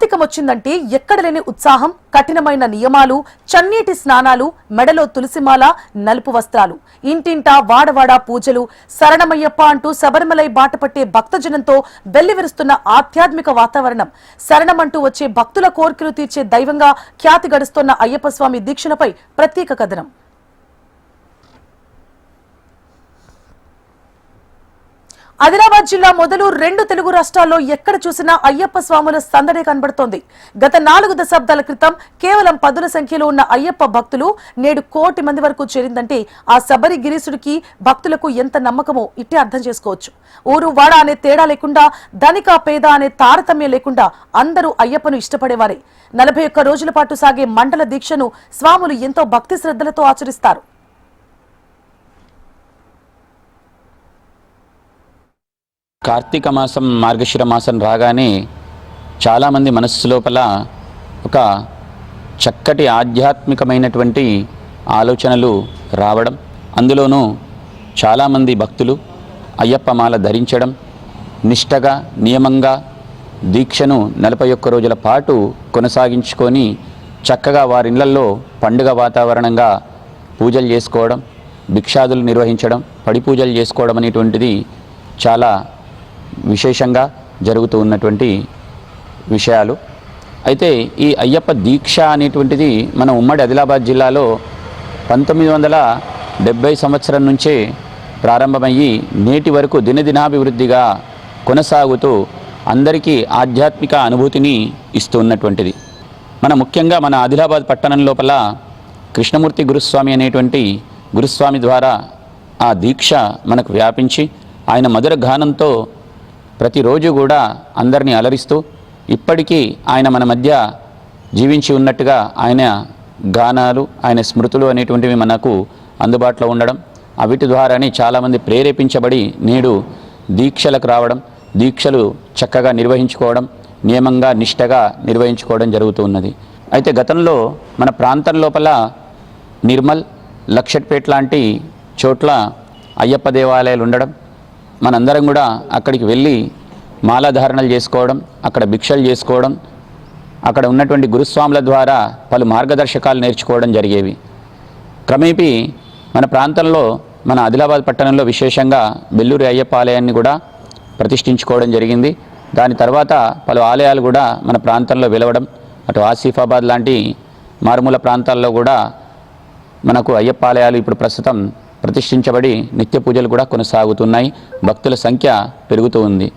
కార్తీకం వచ్చిందంటే ఎక్కడ లేని ఉత్సాహం, కఠినమైన నియమాలు, చన్నీటి స్నానాలు, మెడలో తులసిమాల, నలుపు వస్త్రాలు, ఇంటింటా వాడవాడ పూజలు, శరణమయ్యప్ప అంటూ శబరిమలై బాటపట్టే భక్తజనంతో వెల్లివిరుస్తున్న ఆధ్యాత్మిక వాతావరణం. శరణమంటూ వచ్చే భక్తుల కోర్కెలు తీర్చే దైవంగా ఖ్యాతి గడుస్తున్న అయ్యప్ప స్వామి దీక్షలపై ప్రత్యేక కథనం. ఆదిలాబాద్ జిల్లా మొదలు 2 తెలుగు రాష్ట్రాల్లో ఎక్కడ చూసినా అయ్యప్ప స్వాముల సందడే కనబడుతోంది. గత 4 దశాబ్దాల క్రితం కేవలం 10ల సంఖ్యలో ఉన్న అయ్యప్ప భక్తులు నేడు 1 కోటి మంది వరకు చేరిందంటే ఆ శబరి గిరీశుడికి భక్తులకు ఎంత నమ్మకమో ఇట్టే అర్థం చేసుకోవచ్చు. ఊరు వాడ అనే తేడా లేకుండా, ధనిక పేద అనే తారతమ్యం లేకుండా అందరూ అయ్యప్పను ఇష్టపడేవారే. 41 రోజుల పాటు సాగే మండల దీక్షను స్వాములు ఎంతో భక్తి శ్రద్ధలతో ఆచరిస్తారు. కార్తీక మాసం, మార్గశిర మాసం రాగానే చాలామంది మనస్సు లోపల ఒక చక్కటి ఆధ్యాత్మికమైనటువంటి ఆలోచనలు రావడం, అందులోనూ చాలామంది భక్తులు అయ్యప్ప మాల ధరించడం, నిష్టగా నియమంగా దీక్షను 41 రోజుల పాటు కొనసాగించుకొని చక్కగా వారిళ్లల్లో పండుగ వాతావరణంగా పూజలు చేసుకోవడం, భిక్షాదులు నిర్వహించడం, పడి పూజలు చేసుకోవడం అనేటువంటిది చాలా విశేషంగా జరుగుతూ ఉన్నటువంటి విషయాలు. అయితే ఈ అయ్యప్ప దీక్ష అనేటువంటిది మన ఉమ్మడి ఆదిలాబాద్ జిల్లాలో 1970 సంవత్సరం నుంచే ప్రారంభమయ్యి నేటి వరకు దినదినాభివృద్ధిగా కొనసాగుతూ అందరికీ ఆధ్యాత్మిక అనుభూతిని ఇస్తూ ఉన్నటువంటిది. ముఖ్యంగా మన ఆదిలాబాద్ పట్టణం లోపల కృష్ణమూర్తి గురుస్వామి అనేటువంటి గురుస్వామి ద్వారా ఆ దీక్ష మనకు వ్యాపించి ఆయన మధుర గానంతో ప్రతిరోజు కూడా అందరినీ అలరిస్తూ ఇప్పటికీ ఆయన మన మధ్య జీవించి ఉన్నట్టుగా ఆయన గానాలు, ఆయన స్మృతులు అనేటువంటివి మనకు అందుబాటులో ఉండడం, వీటి ద్వారానే చాలామంది ప్రేరేపించబడి నేడు దీక్షలకు రావడం, దీక్షలు చక్కగా నిర్వహించుకోవడం, నియమంగా నిష్టగా నిర్వహించుకోవడం జరుగుతూ ఉన్నది. అయితే గతంలో మన ప్రాంతం లోపల నిర్మల్, లక్షట్పేట్ లాంటి చోట్ల అయ్యప్ప దేవాలయాలు ఉండడం, మనందరం కూడా అక్కడికి వెళ్ళి మాలాధారణలు చేసుకోవడం, అక్కడ భిక్షలు చేసుకోవడం, అక్కడ ఉన్నటువంటి గురుస్వాముల ద్వారా పలు మార్గదర్శకాలు నేర్చుకోవడం జరిగేవి. క్రమేపీ మన ప్రాంతంలో, మన ఆదిలాబాద్ పట్టణంలో విశేషంగా బెల్లూరి అయ్యప్ప ఆలయాన్ని కూడా ప్రతిష్ఠించుకోవడం జరిగింది. దాని తర్వాత పలు ఆలయాలు కూడా మన ప్రాంతంలో వెలవడం, అటు ఆసిఫాబాద్ లాంటి మారుమూల ప్రాంతాల్లో కూడా మనకు అయ్యప్ప ఆలయాలు ఇప్పుడు ప్రస్తుతం ప్రతిష్ఠించబడి నిత్య పూజలు కూడా కొనసాగుతున్నాయి. భక్తుల సంఖ్య పెరుగుతూ ఉంది.